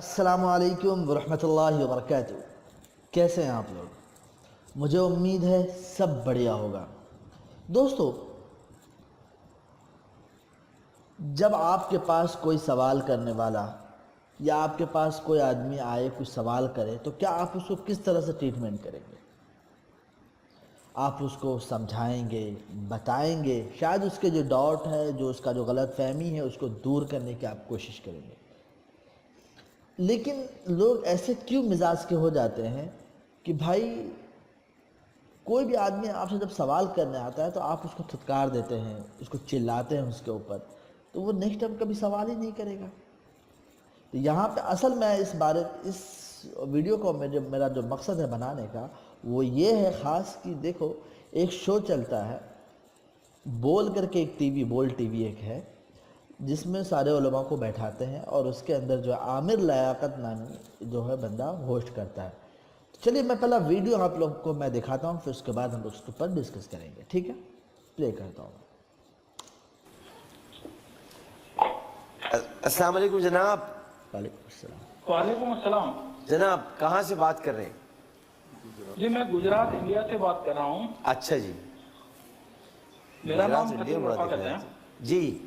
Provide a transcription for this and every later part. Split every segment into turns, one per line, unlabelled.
السلام علیکم ورحمۃ اللہ وبرکاتہ۔ کیسے ہیں آپ لوگ؟ مجھے امید ہے سب بڑھیا ہوگا۔ دوستو، جب آپ کے پاس کوئی سوال کرنے والا یا آپ کے پاس کوئی آدمی آئے کچھ سوال کرے تو کیا آپ اس کو کس طرح سے ٹریٹمنٹ کریں گے؟ آپ اس کو سمجھائیں گے، بتائیں گے، شاید اس کے جو ڈاؤٹ ہے، جو اس کا جو غلط فہمی ہے، اس کو دور کرنے کی آپ کوشش کریں گے۔ لیکن لوگ ایسے کیوں مزاج کے ہو جاتے ہیں کہ بھائی کوئی بھی آدمی آپ سے جب سوال کرنے آتا ہے تو آپ اس کو دھتکار دیتے ہیں، اس کو چلاتے ہیں اس کے اوپر، تو وہ نیکسٹ ٹائم کبھی سوال ہی نہیں کرے گا۔ تو یہاں پہ اصل میں اس ویڈیو کو میرا جو مقصد ہے بنانے کا وہ یہ ہے خاص کہ دیکھو، ایک شو چلتا ہے بول کر کے، ایک بول ٹی وی ایک ہے جس میں سارے علماء کو بیٹھاتے ہیں اور اس کے اندر جو عامر لیاقت نامی جو ہے بندہ ہوسٹ کرتا ہے۔ چلیے میں پہلا ویڈیو آپ لوگ کو میں دکھاتا ہوں، پھر اس کے بعد ہم اس کے اوپر ڈسکس کریں گے، ٹھیک ہے؟ پلے کرتا ہوں۔
السلام علیکم جناب۔
وعلیکم السلام۔
وعلیکم السلام
جناب کہاں سے بات کر رہے ہیں؟
جی میں گجرات انڈیا سے بات کر رہا ہوں۔
اچھا جی،
میرا نام
گجرات
فتح
انڈیا بڑا
رفاقت
دکھ رہا
ہے۔
ہے جی۔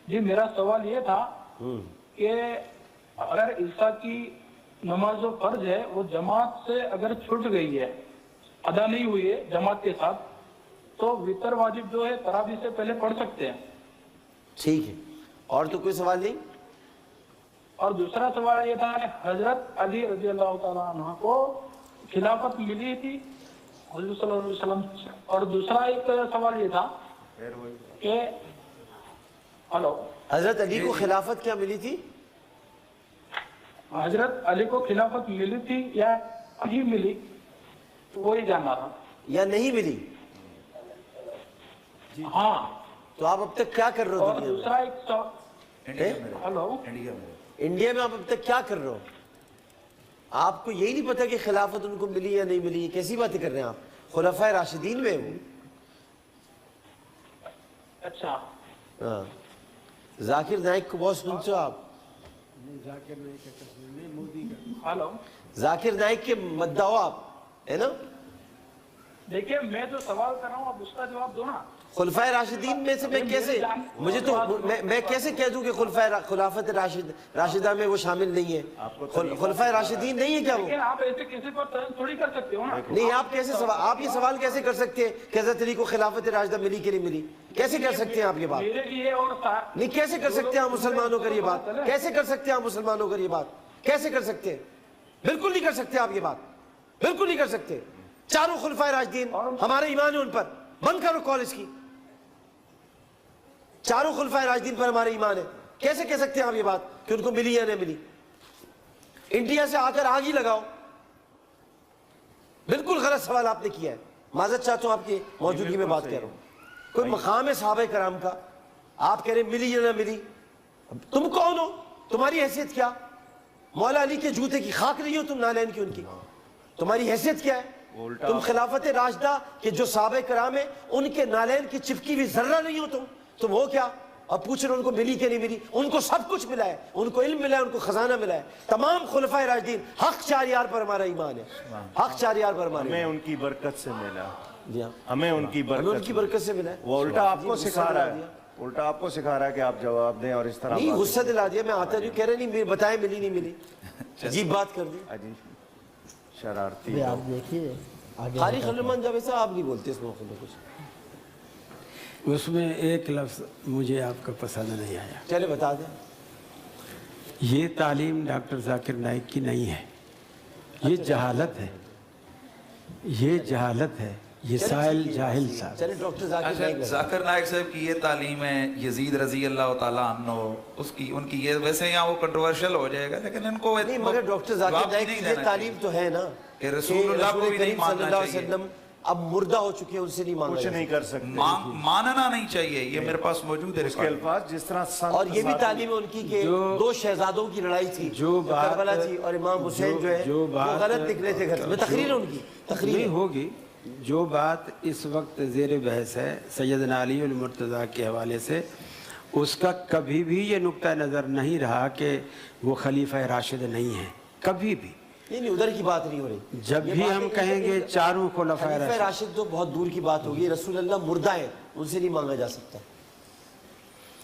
جی میرا سوال یہ تھا کہ اگر عیسیٰ کی نماز و فرض ہے وہ جماعت سے اگر چھوٹ گئی ہے، ادا نہیں ہوئی ہے جماعت کے ساتھ، تو وتر واجب جو ہے تراویح سے پہلے پڑھ سکتے ہیں؟
ٹھیک ہے، اور تو کوئی سوال نہیں؟
اور دوسرا سوال یہ تھا کہ حضرت علی رضی اللہ تعالیٰ عنہ کو خلافت ملی تھی حضور صلی اللہ علیہ وسلم سے۔ اور دوسرا ایک سوال یہ تھا کہ
حضرت علی کو خلافت کیا ملی تھی؟
حضرت علی کو خلافت ملی تھی یا نہیں ملی، وہی جاننا تھا۔
یا نہیں ملی؟
ہاں،
تو آپ اب تک کیا کر رہے ہو
اور
دنیا
دوسرا ایک
میں؟ انڈیا میں آپ اب تک کیا کر رہے ہو؟ آپ کو یہی نہیں پتا کہ خلافت ان کو ملی یا نہیں ملی؟ یہ کیسی باتیں کر رہے ہیں آپ؟ خلفائے راشدین میں وہ۔
اچھا،
ہاں، ذاکر نائک کو بہت سنتے ہو آپ؟ ذاکر نائک کے مدعا ہو آپ، ہے نا؟
دیکھیے میں جو سوال کر رہا ہوں آپ اس کا جواب دو نا۔
خلفائے راشدین میں سے میں کیسے کہہ دوں کہ خلافت راشدہ میں وہ شامل نہیں ہے؟ خلفائے راشدین نہیں ہے کیا وہ؟
لیکن آپ ایسے کسی پر طرز تھوڑی کر سکتے ہو نا۔
نہیں، آپ یہ سوال کیسے کر سکتے ہیں کہ حضرت علی کو خلافت راشدہ ملی کہ نہیں ملی؟ کیسے کر سکتے ہیں آپ یہ بات؟
میرے لیے اور
نہیں، کیسے کر سکتے ہیں آپ مسلمانوں کا یہ بات؟ کیسے کر سکتے ہیں آپ مسلمانوں کا یہ بات؟ کیسے کر سکتے ہیں؟ بالکل نہیں کر سکتے آپ یہ بات، بالکل نہیں کر سکتے۔ چاروں خلفائے راشدین ہمارے ایمان ہے ان پر، بند کرو کال اس کی۔ چاروں خلفائے راشدین پر ہمارے ایمان ہے، کیسے کہہ سکتے ہیں آپ یہ بات کہ ان کو ملی یا نہیں ملی؟ انڈیا سے آ کر آگ ہی لگاؤ۔ بالکل غلط سوال آپ نے کیا ہے، معذرت چاہتا ہوں آپ کی موجودگی میں بات کر رہا ہوں۔ کوئی مقام ہے صحابہ کرام کا، آپ کہہ رہے ہیں ملی یا نہ ملی؟ تم کون ہو؟ تمہاری حیثیت کیا؟ مولا علی کے جوتے کی خاک نہیں ہو تم، نالین کی ان کی؟ تمہاری حیثیت کیا ہے؟ تم خلافت راشدہ کے جو صحابہ کرام ہیں ان کے نالین کی چپکی بھی ذرہ نہیں ہو تم ہو کیا؟ اب پوچھ رہے ان کو ملی کہ نہیں ملی؟ ان کو سب کچھ ملا ہے، ان کو علم ملا ہے، ان کو خزانہ ملا ہے۔ تمام خلفائے راشدین حق چار یار پر ہمارا ایمان ہے، حق چار یار پر ہمارا ایمان ہے۔
ہمیں ان کی برکت سے ملا،
جی ہاں،
ہمیں ان کی برکت
سے ملا ہے۔
وہ الٹا آپ کو سکھا رہا ہے، الٹا آپ کو سکھا رہا ہے کہ آپ جواب دیں اور اس طرح
نہیں، غصہ دلا دیا، میں آتا نہیں، کہہ رہے نہیں بتائیں ملی نہیں ملی، عجیب بات کر دی۔
شرارتی
آپ دیکھیے آگے
خالی خلمان جب ایسا آپ نہیں بولتے اس موقع میں کچھ؟
اس میں ایک لفظ مجھے آپ کا پسند نہیں آیا۔
چلے بتا دیں۔
یہ تعلیم ڈاکٹر ذاکر نائک کی نہیں ہے، یہ جہالت ہے، یہ جہالت ہے، یہ سائل جاہل صاحب۔
چلے ڈاکٹر
ذاکر نائک صاحب کی یہ تعلیم ہے، یزید رضی اللہ تعالیٰ عنہ ان کی، یہ ویسے یہاں وہ کنٹروورشل ہو جائے گا لیکن ان کو
نہیں، مگر ڈاکٹر ذاکر نائک کی یہ تعلیم تو ہے نا
کہ رسول اللہ کو بھی نہیں ماننا چاہیے،
اب مردہ ہو چکے ہیں، ان سے نہیں ماننا،
کچھ نہیں کر سکتے،
ماننا نہیں چاہیے۔ یہ میرے پاس موجود ہے
اس کے الفاظ جس طرح
اور یہ بھی تعلیم ہے ان کی کہ دو شہزادوں کی لڑائی تھی، جو کربلا تھی اور امام حسین جو ہے وہ غلط نکلے تھے گھر میں۔ تقریر ان کی تقریر
ہوگی۔ جو بات اس وقت زیر بحث ہے سیدنا علی المرتضیٰ کے حوالے سے، اس کا کبھی بھی یہ نقطہ نظر نہیں رہا کہ وہ خلیفہ راشد نہیں ہیں، کبھی بھی۔
نہیں ادھر کی بات نہیں ہو رہی،
جب
یہ
بھی
بات
ہم
ہے
کہیں گے چاروں خلفائے
خلیفہ
راشد،
راشد تو بہت دور کی بات ہوگی، رسول اللہ مردہ ہیں، ان سے نہیں مانگا جا سکتا۔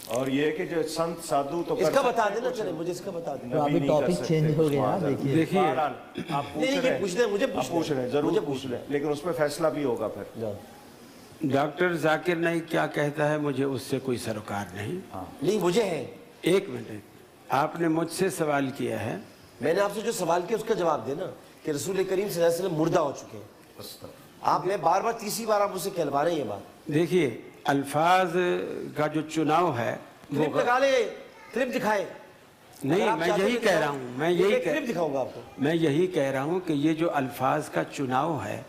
اور یہ کہ جو سنت سادھو تو
اس کا بتا دینا، چلے مجھے اس کا بتا دینا۔
تو ابھی ٹاپک چینج ہو گیا، دیکھیے
دیکھیے
آپ
نہیں نہیں یہ پوچھ لیں، مجھے
پوچھ رہے ہیں، ضرور پوچھ لیں، لیکن اس میں فیصلہ بھی ہوگا پھر۔
ڈاکٹر ذاکر نائک کیا کہتا ہے مجھے اس سے کوئی سروکار نہیں۔
نہیں مجھے ہے،
ایک منٹ، آپ نے مجھ سے سوال کیا ہے،
میں نے آپ سے جو سوال کیا اس کا جواب دینا کہ رسول کریم صلی اللہ علیہ وسلم مردہ ہو چکے ہیں۔ آپ میں بار بار تیسری بار آپ مجھ سے کہلوا رہے ہیں یہ بات۔
دیکھیے الفاظ کا جو چناؤ ہے وہ
کلپ لگا لے، کلپ دکھائے۔
نہیں، میں یہی کہہ رہا ہوں، میں یہی
کلپ دکھاؤں گا آپ کو۔
میں یہی کہہ رہا ہوں کہ یہ جو الفاظ کا چناؤ ہے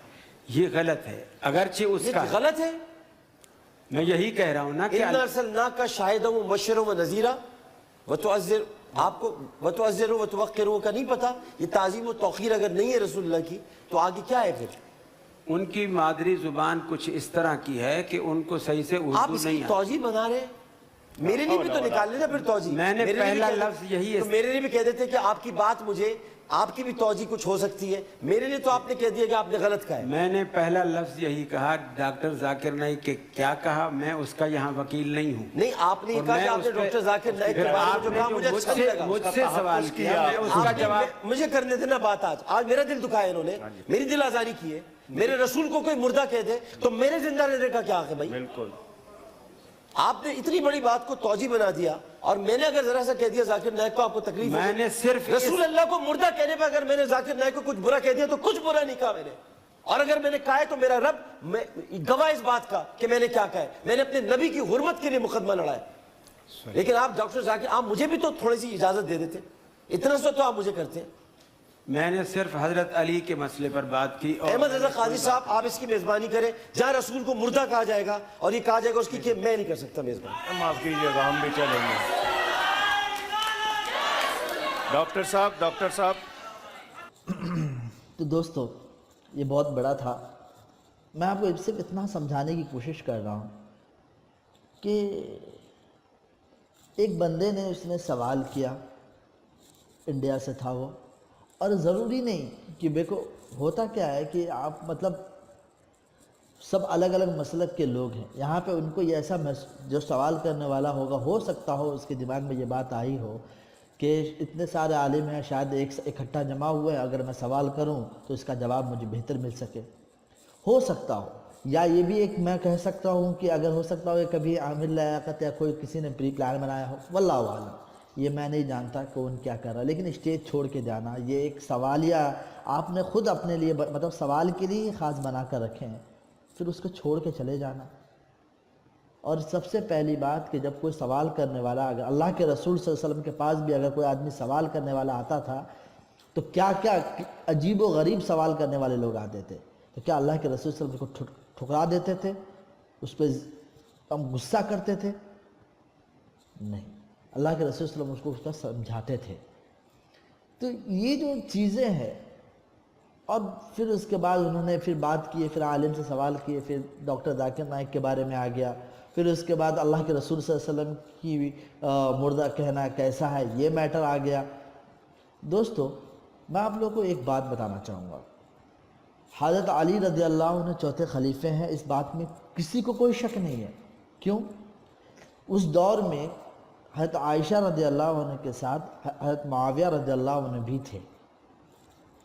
یہ غلط ہے، اگرچہ اس
یہ
کا
غلط ہے۔
میں یہی کہہ رہا ہوں نا کہ
اِنَّا أَرْسَلْنَاكَ شَاهِدًا وَمُبَشِّرًا وَنَذِيرًا وَتُعَزِّرُ، آپ کو وَتُعَزِّرُ وَتُوَقِّرُ کا نہیں پتا؟ یہ تعظیم و توقیر اگر نہیں ہے رسول اللہ کی تو آگے کیا ہے پھر؟
ان کی مادری زبان کچھ اس طرح کی ہے کہ ان کو صحیح سے
آپ
اردو
اس کی
نہیں آتی۔
توجیہ بنا رہے ہیں، میرے لیے بھی تو نکال لینا پھر توجیہ۔
میں نے
میرے لیے بھی
پہلا
کہہ
لفظ
دیتے-
یہی ہے۔
تو میرے لیے بھی کہہ دیتے کہ آپ کی بات مجھے، آپ کی بھی توجیہ کچھ ہو سکتی ہے، میرے لیے تو آپ نے کہہ دیا کہ آپ نے غلط کہا ہے۔
میں نے پہلا لفظ یہی کہا، ڈاکٹر ذاکر نائک کہ کیا کہا، میں اس کا یہاں وکیل نہیں ہوں۔
نہیں آپ نے یہ
اور
کہا
میں
کہ آپ نے
اس پہ-
ڈاکٹر ذاکر نائک کے
پھر
بارے میں
آپ
جو
نے
کہا
جو
مجھے اچھا نہیں لگا۔
مجھ سے سوال کیا، میں اس کا جواب،
مجھے کرنے دینا بات، آج میرا دل دکھایا انہوں نے، میری دل آزاری کی ہے۔ میرے رسول کو کوئی مردہ کہہ دے تو میرے زندہ رہنے کا کیا حق ہے بھائی؟
بالکل
آپ نے اتنی بڑی بات کو توجیہ بنا دیا، اور میں نے اگر ذرا سا کہہ دیا ذاکر نائک کو آپ کو تکلیف
میں نے صرف
رسول اللہ کو مردہ کہنے پہ اگر میں نے ذاکر نائک کو کچھ برا کہہ دیا تو کچھ برا نہیں کہا میں نے، اور اگر میں نے کہا ہے تو میرا رب گواہ اس بات کا کہ میں نے کیا کہا ہے، میں نے اپنے نبی کی حرمت کے لیے مقدمہ لڑا ہے۔ لیکن آپ ڈاکٹر ذاکر، آپ مجھے بھی تو تھوڑی سی اجازت دے دیتے، اتنا سا تو آپ مجھے کرتے ہیں۔
میں نے صرف حضرت علی کے مسئلے پر بات کی۔ اور
احمد رضا قاضی صاحب آپ اس کی میزبانی کریں، جہاں رسول کو مردہ کہا جائے گا اور یہ کہا جائے گا اس کی کہ میں نہیں کر سکتا میزبانی۔
معاف کیجیے گا، ہم بھی چلیں گے۔ ڈاکٹر صاحب
تو دوستو یہ بہت بڑا تھا، میں آپ کو صرف اتنا سمجھانے کی کوشش کر رہا ہوں کہ ایک بندے نے اس نے سوال کیا، انڈیا سے تھا وہ، اور ضروری نہیں کہ دیکھو ہوتا کیا ہے کہ آپ مطلب سب الگ الگ مسلک کے لوگ ہیں، یہاں پہ ان کو یہ ایسا جو سوال کرنے والا ہوگا ہو سکتا ہو اس کے دماغ میں یہ بات آئی ہو کہ اتنے سارے عالم ہیں، شاید ایک اکٹھا جمع ہوئے ہیں، اگر میں سوال کروں تو اس کا جواب مجھے بہتر مل سکے، ہو سکتا ہو۔ یا یہ بھی ایک میں کہہ سکتا ہوں کہ اگر ہو سکتا ہو کہ کبھی عامر لیاقت یا کوئی کسی نے پری پلان بنایا ہو، واللہ اعلم، یہ میں نہیں جانتا کون کیا کر رہا، لیکن اسٹیج چھوڑ کے جانا یہ ایک سوالیہ آپ نے خود اپنے لیے مطلب سوال کے لیے خاص بنا کر رکھے ہیں، پھر اس کو چھوڑ کے چلے جانا۔ اور سب سے پہلی بات کہ جب کوئی سوال کرنے والا، اگر اللہ کے رسول صلی اللہ علیہ وسلم کے پاس بھی اگر کوئی آدمی سوال کرنے والا آتا تھا تو کیا کیا عجیب و غریب سوال کرنے والے لوگ آتے تھے، تو کیا اللہ کے رسول صلی اللہ علیہ وسلم کو ٹھکرا دیتے تھے، اس پہ ہم غصہ کرتے تھے؟ نہیں، اللہ کے رسول صلی اللہ علیہ وسلم اس کو سمجھاتے تھے۔ تو یہ جو چیزیں ہیں، اور پھر اس کے بعد انہوں نے پھر بات کی، پھر عالم سے سوال کیے، پھر ڈاکٹر ذاکر نائک کے بارے میں آ گیا، پھر اس کے بعد اللہ کے رسول صلی اللہ علیہ وسلم کی مردہ کہنا کیسا ہے یہ میٹر آ گیا۔ دوستو میں آپ لوگوں کو ایک بات بتانا چاہوں گا، حضرت علی رضی اللہ عنہ چوتھے خلیفے ہیں، اس بات میں کسی کو کوئی شک نہیں ہے۔ کیوں؟ اس دور میں حضرت عائشہ رضی اللہ عنہ کے ساتھ حضرت معاویہ رضی اللہ عنہ بھی تھے۔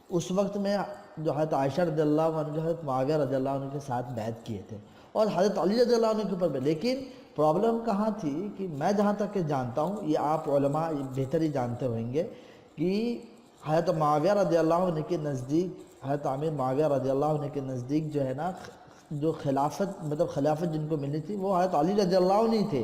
اس وقت میں جو حضرت عائشہ رضی اللہ عنہ جو حضرت معاویہ رضی اللہ عنہ کے ساتھ بیعت کیے تھے، اور حضرت علی رضی اللہ عنہ کے اوپر بھی۔ لیکن پرابلم کہاں تھی کہ میں جہاں تک کہ جانتا ہوں، یہ آپ علماء بہتر ہی جانتے ہوئیں گے کہ حضرت معاویہ رضی اللہ عنہ کے نزدیک، حضرت امیر معاویہ رضی اللہ عنہ کے نزدیک جو ہے نا، جو خلافت مطلب خلافت جن کو ملنی تھی وہ حضرت علی رضی اللہ عنہ ہی تھے،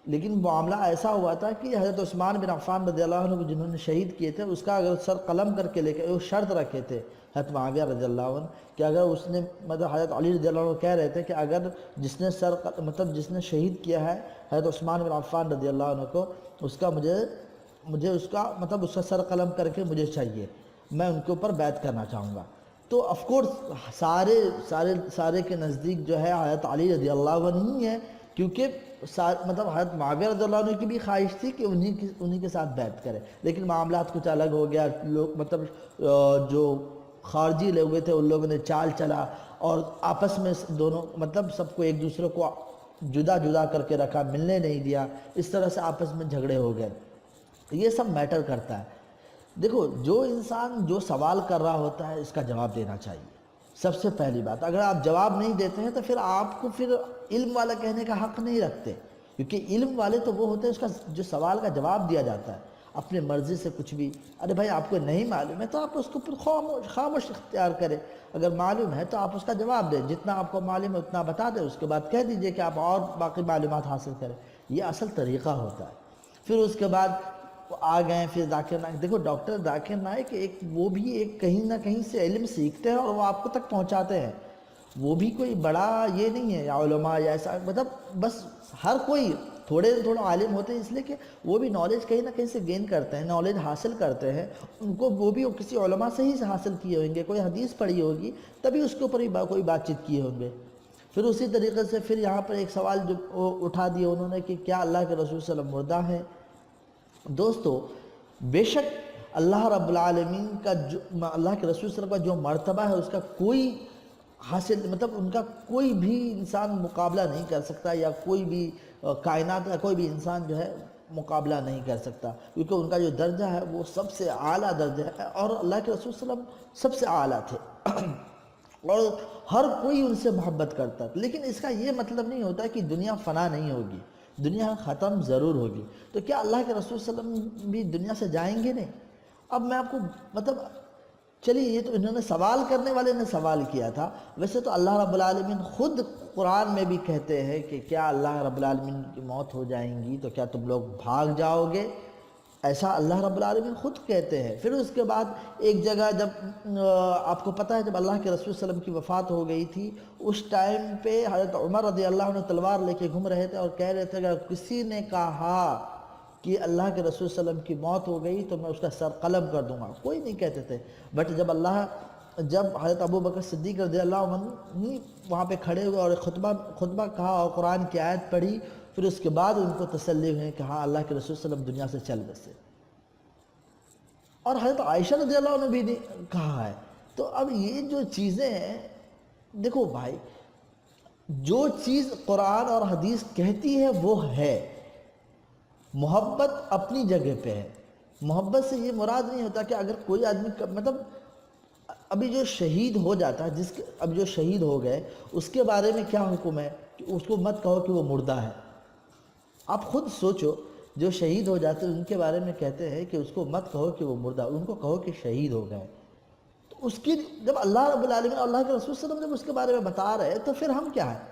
لیکن معاملہ ایسا ہوا تھا کہ حضرت عثمان بن عفان رضی اللہ عنہ کو جنہوں نے شہید کیے تھے، اس کا اگر سر قلم کر کے لے کے وہ شرط رکھے تھے حضرت معاویہ رضی اللہ عنہ کہ اگر اس نے مطلب حضرت علی رضی اللہ عنہ کہہ رہے تھے کہ اگر جس نے جس نے شہید کیا ہے حضرت عثمان بن عفان رضی اللہ عنہ کو، اس کا مجھے اس کا مطلب اس کا سر قلم کر کے مجھے چاہیے، میں ان کے اوپر بیعت کرنا چاہوں گا۔ تو آف کورس سارے کے نزدیک جو ہے حضرت علی رضی اللہ عنہ ہی ہے، کیونکہ مطلب حضرت معاویہ رضی اللہ عنہ کی بھی خواہش تھی کہ انہی کے ساتھ بیعت کرے، لیکن معاملات کچھ الگ ہو گیا. لوگ مطلب جو خارجی لوگ تھے ان لوگوں نے چال چلا اور آپس میں دونوں مطلب سب کو ایک دوسرے کو جدا جدا کر کے رکھا، ملنے نہیں دیا. اس طرح سے آپس میں جھگڑے ہو گئے. یہ سب میٹر کرتا ہے. دیکھو جو انسان جو سوال کر رہا ہوتا ہے اس کا جواب دینا چاہیے. سب سے پہلی بات، اگر آپ جواب نہیں دیتے ہیں تو پھر آپ کو پھر علم والا کہنے کا حق نہیں رکھتے، کیونکہ علم والے تو وہ ہوتے ہیں اس کا جو سوال کا جواب دیا جاتا ہے اپنے مرضی سے کچھ بھی. ارے بھائی آپ کو نہیں معلوم ہے تو آپ اس کو پھر خاموش اختیار کریں. اگر معلوم ہے تو آپ اس کا جواب دیں، جتنا آپ کو معلوم ہے اتنا بتا دیں، اس کے بعد کہہ دیجئے کہ آپ اور باقی معلومات حاصل کریں. یہ اصل طریقہ ہوتا ہے. پھر اس کے بعد آ گئے پھر ذاکر نائک. دیکھو ڈاکٹر ذاکر نائک وہ بھی ایک کہیں نہ کہیں سے علم سیکھتے ہیں اور وہ آپ کو تک پہنچاتے ہیں. وہ بھی کوئی بڑا یہ نہیں ہے یا علماء یا ایسا، مطلب بس ہر کوئی تھوڑا عالم ہوتے ہیں، اس لیے کہ وہ بھی نالج کہیں نہ کہیں سے گین کرتے ہیں، نالج حاصل کرتے ہیں. ان کو وہ بھی کسی علماء سے ہی حاصل کیے ہوں گے، کوئی حدیث پڑھی ہوگی تبھی اس کے اوپر ہی کوئی بات چیت کیے ہوں گے. پھر اسی طریقے سے پھر یہاں پر ایک سوال جو اٹھا دیا انہوں نے کہ کیا اللہ کے رسول صلی اللہ علیہ وسلم مردہ ہے؟ دوستو بے شک اللہ رب العالمین کا اللہ کے رسول صلی اللہ علیہ وسلم کا جو مرتبہ ہے اس کا کوئی حاصل مطلب ان کا کوئی بھی انسان مقابلہ نہیں کر سکتا، یا کوئی بھی کائنات کا کوئی بھی انسان جو ہے مقابلہ نہیں کر سکتا، کیونکہ ان کا جو درجہ ہے وہ سب سے اعلیٰ درجہ ہے اور اللہ کے رسول صلی اللہ علیہ وسلم سب سے اعلیٰ تھے اور ہر کوئی ان سے محبت کرتا تھا. لیکن اس کا یہ مطلب نہیں ہوتا کہ دنیا فنا نہیں ہوگی، دنیا ختم ضرور ہوگی. تو کیا اللہ کے رسول صلی اللہ علیہ وسلم بھی دنیا سے جائیں گے؟ نہیں. اب میں آپ کو مطلب چلیے یہ تو انہوں نے سوال کرنے والے نے سوال کیا تھا. ویسے تو اللہ رب العالمین خود قرآن میں بھی کہتے ہیں کہ کیا اللہ رب العالمین کی موت ہو جائیں گی تو کیا تم لوگ بھاگ جاؤ گے؟ ایسا اللہ رب العالمین خود کہتے ہیں. پھر اس کے بعد ایک جگہ جب آپ کو پتہ ہے جب اللہ کے رسول صلی اللہ علیہ وسلم کی وفات ہو گئی تھی اس ٹائم پہ حضرت عمر رضی اللہ عنہ تلوار لے کے گھوم رہے تھے اور کہہ رہے تھے اگر کسی نے کہا کہ اللہ کے رسول صلی اللہ علیہ وسلم کی موت ہو گئی تو میں اس کا سر قلم کر دوں گا. کوئی نہیں کہتے تھے. بٹ جب حضرت ابو بکر صدیق رضی اللہ عنہ وہاں پہ کھڑے ہوئے اور خطبہ کہا اور قرآن کی آیت پڑھی، پھر اس کے بعد ان کو تسلی ہوئی کہ ہاں اللہ کے رسول صلی اللہ علیہ وسلم دنیا سے چل بسے. اور حضرت عائشہ رضی اللہ عنہ بھی کہا ہے. تو اب یہ جو چیزیں ہیں دیکھو بھائی، جو چیز قرآن اور حدیث کہتی ہے وہ ہے. محبت اپنی جگہ پہ ہے. محبت سے یہ مراد نہیں ہوتا کہ اگر کوئی آدمی مطلب ابھی جو شہید ہو جاتا ہے اب جو شہید ہو گئے اس کے بارے میں کیا حکم ہے کہ اس کو مت کہو کہ وہ مردہ ہے. آپ خود سوچو، جو شہید ہو جاتے ہیں ان کے بارے میں کہتے ہیں کہ اس کو مت کہو کہ وہ مردہ، ان کو کہو کہ شہید ہو گئے. تو اس کی جب اللہ رب العالمین اور اللہ کے رسول صلی اللہ علیہ وسلم جب اس کے بارے میں بتا رہے ہیں تو پھر ہم کیا ہیں؟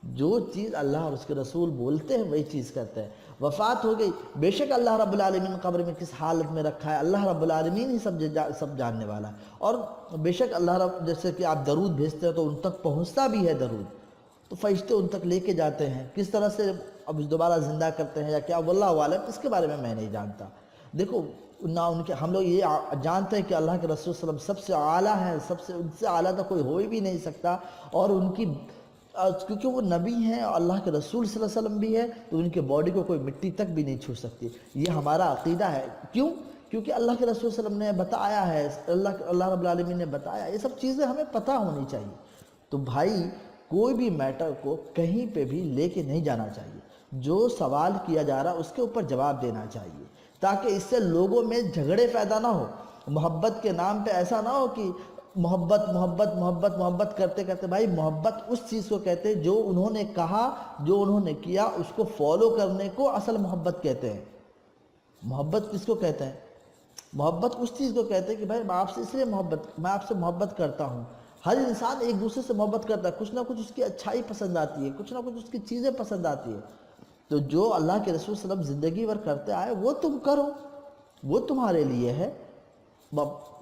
جو چیز اللہ اور اس کے رسول بولتے ہیں وہی چیز کرتے ہیں. وفات ہو گئی، بے شک اللہ رب العالمین قبر میں کس حالت میں رکھا ہے اللہ رب العالمین ہی سب جاننے والا ہے. اور بے شک اللہ جیسے کہ آپ درود بھیجتے ہیں تو ان تک پہنچتا بھی ہے درود، تو فرشتے ان تک لے کے جاتے ہیں. کس طرح سے اب دوبارہ زندہ کرتے ہیں یا کیا واللہ عالم، اس کے بارے میں نہیں جانتا. دیکھو نہ ان کے ہم لوگ یہ جانتے ہیں کہ اللہ کے رسول صلی اللہ علیہ وسلم سب سے اعلیٰ ہے، ان سے اعلیٰ تو کوئی ہو بھی نہیں سکتا. اور ان کی کیونکہ وہ نبی ہیں اور اللہ کے رسول صلی اللہ علیہ وسلم بھی ہے تو ان کے باڈی کو کوئی مٹی تک بھی نہیں چھو سکتی. یہ ہمارا عقیدہ ہے. کیونکہ اللہ کے رسول صلی اللہ علیہ وسلم نے بتایا ہے، اللہ رب العالمین نے بتایا. یہ سب چیزیں ہمیں پتہ ہونی چاہیے. تو بھائی کوئی بھی میٹر کو کہیں پہ بھی لے کے نہیں جانا چاہیے. جو سوال کیا جا رہا اس کے اوپر جواب دینا چاہیے تاکہ اس سے لوگوں میں جھگڑے پیدا نہ ہو. محبت کے نام پہ ایسا نہ ہو کہ محبت محبت محبت محبت کرتے کرتے. بھائی محبت اس چیز کو کہتے ہیں جو انہوں نے کہا، جو انہوں نے کیا اس کو فالو کرنے کو اصل محبت کہتے ہیں. محبت کس کو کہتے ہیں؟ محبت اس چیز کو کہتے ہیں کہ بھائی میں آپ سے اس لیے میں آپ سے محبت کرتا ہوں. ہر انسان ایک دوسرے سے محبت کرتا ہے، کچھ نہ کچھ اس کی اچھائی پسند آتی ہے، کچھ نہ کچھ اس کی چیزیں پسند آتی ہے. تو جو اللہ کے رسول صلی اللہ علیہ وسلم زندگی بھر کرتے آئے وہ تم کرو، وہ تمہارے لیے ہے.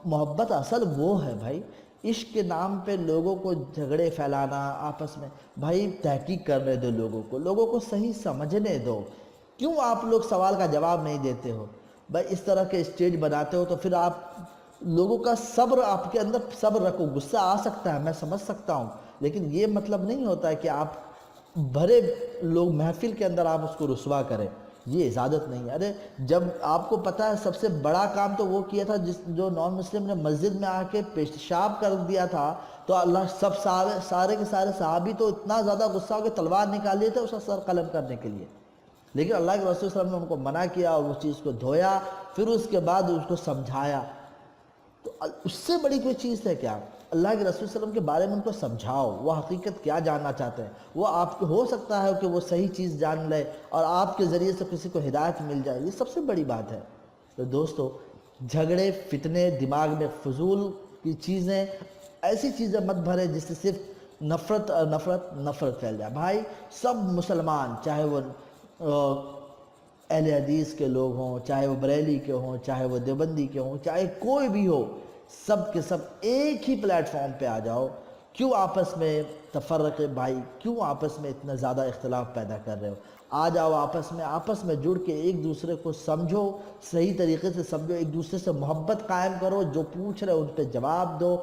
محبت اصل وہ ہے بھائی. عشق کے نام پہ لوگوں کو جھگڑے پھیلانا آپس میں، بھائی تحقیق کرنے دو لوگوں کو صحیح سمجھنے دو. کیوں آپ لوگ سوال کا جواب نہیں دیتے ہو؟ بھائی اس طرح کے اسٹیج بناتے ہو تو پھر آپ لوگوں کا صبر، آپ کے اندر صبر رکھو. غصہ آ سکتا ہے، میں سمجھ سکتا ہوں، لیکن یہ مطلب نہیں ہوتا ہے کہ آپ بھرے لوگ محفل کے اندر آپ اس کو رسوا کریں، یہ عزادت نہیں ہے۔ ارے جب آپ کو پتہ ہے سب سے بڑا کام تو وہ کیا تھا جو نان مسلم نے مسجد میں آ کے پیشاب کر دیا تھا، تو اللہ سب سارے کے سارے صحابی تو اتنا زیادہ غصہ ہو کہ تلوار نکال لیے تھے اس کا سر قلم کرنے کے لیے، لیکن اللہ کے رسول صلی اللہ علیہ وسلم نے ان کو منع کیا اور اس چیز کو دھویا، پھر اس کے بعد اس کو سمجھایا۔ تو اس سے بڑی کوئی چیز ہے کیا؟ اللہ کے رسول صلی اللہ علیہ وسلم کے بارے میں ان کو سمجھاؤ، وہ حقیقت کیا جاننا چاہتے ہیں، وہ آپ کو ہو سکتا ہے کہ وہ صحیح چیز جان لے اور آپ کے ذریعے سے کسی کو ہدایت مل جائے، یہ سب سے بڑی بات ہے۔ تو دوستو، جھگڑے فتنے دماغ میں فضول کی چیزیں، ایسی چیزیں مت بھرے جس سے صرف نفرت پھیل جائے۔ بھائی سب مسلمان، چاہے وہ اہل حدیث کے لوگ ہوں، چاہے وہ بریلی کے ہوں، چاہے وہ دیوبندی کے ہوں، چاہے کوئی بھی ہو، سب کے سب ایک ہی پلیٹ فارم پہ آ جاؤ۔ کیوں آپس میں تفرق بھائی، کیوں آپس میں اتنا زیادہ اختلاف پیدا کر رہے ہو؟ آ جاؤ آپس میں جڑ کے ایک دوسرے کو سمجھو، صحیح طریقے سے سمجھو، ایک دوسرے سے محبت قائم کرو، جو پوچھ رہے ان پہ جواب دو۔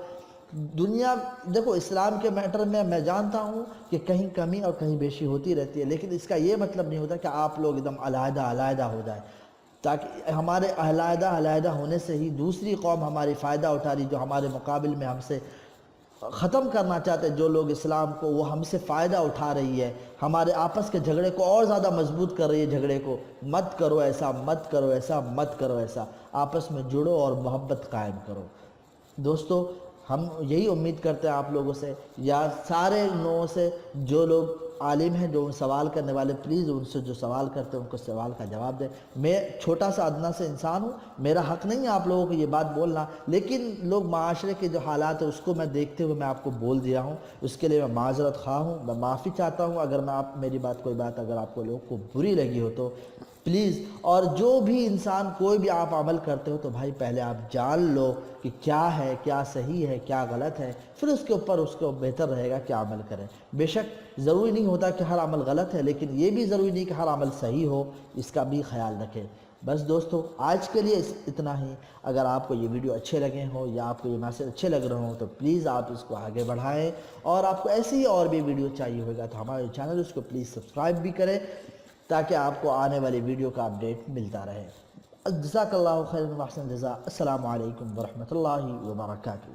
دنیا دیکھو، اسلام کے میٹر میں جانتا ہوں کہ کہیں کمی اور کہیں بیشی ہوتی رہتی ہے، لیکن اس کا یہ مطلب نہیں ہوتا کہ آپ لوگ ایک دم علیحدہ ہو جائیں، تاکہ ہمارے علیحدہ ہونے سے ہی دوسری قوم ہماری فائدہ اٹھا رہی، جو ہمارے مقابل میں ہم سے ختم کرنا چاہتے ہیں جو لوگ اسلام کو، وہ ہم سے فائدہ اٹھا رہی ہے، ہمارے آپس کے جھگڑے کو اور زیادہ مضبوط کر رہی ہے۔ جھگڑے کو مت کرو ایسا، مت کرو ایسا، مت کرو ایسا، آپس میں جڑو اور محبت قائم کرو۔ دوستو، ہم یہی امید کرتے ہیں آپ لوگوں سے، یا سارے لوگوں سے جو لوگ عالم ہیں، جو سوال کرنے والے، پلیز ان سے جو سوال کرتے ہیں ان کو سوال کا جواب دیں۔ میں چھوٹا سا ادنا سے انسان ہوں، میرا حق نہیں ہے آپ لوگوں کو یہ بات بولنا، لیکن لوگ معاشرے کے جو حالات ہیں اس کو میں دیکھتے ہوئے میں آپ کو بول دیا ہوں، اس کے لیے میں معذرت خواہ ہوں، میں معافی چاہتا ہوں اگر میں میری کوئی بات اگر آپ کو لوگوں کو بری لگی ہو تو پلیز۔ اور جو بھی انسان کوئی بھی آپ عمل کرتے ہو تو بھائی پہلے آپ جان لو کہ کیا ہے، کیا صحیح ہے، کیا غلط ہے، پھر اس کے اوپر اس کو بہتر رہے گا کہ عمل کریں۔ بے شک ضروری نہیں ہوتا کہ ہر عمل غلط ہے، لیکن یہ بھی ضروری نہیں کہ ہر عمل صحیح ہو، اس کا بھی خیال رکھیں۔ بس دوستو، آج کے لیے اتنا ہی۔ اگر آپ کو یہ ویڈیو اچھے لگے ہوں یا آپ کو یہ میسج اچھے لگ رہے ہوں تو پلیز آپ اس کو آگے بڑھائیں، اور آپ کو ایسی ہی اور بھی ویڈیو چاہیے ہوگا تو ہمارے چینل اس کو پلیز سبسکرائب بھی کریں، تاکہ آپ کو آنے والی ویڈیو کا اپڈیٹ ملتا رہے۔ جزاک اللہ خیر و احسن جزا۔ السلام علیکم ورحمۃ اللہ وبرکاتہ۔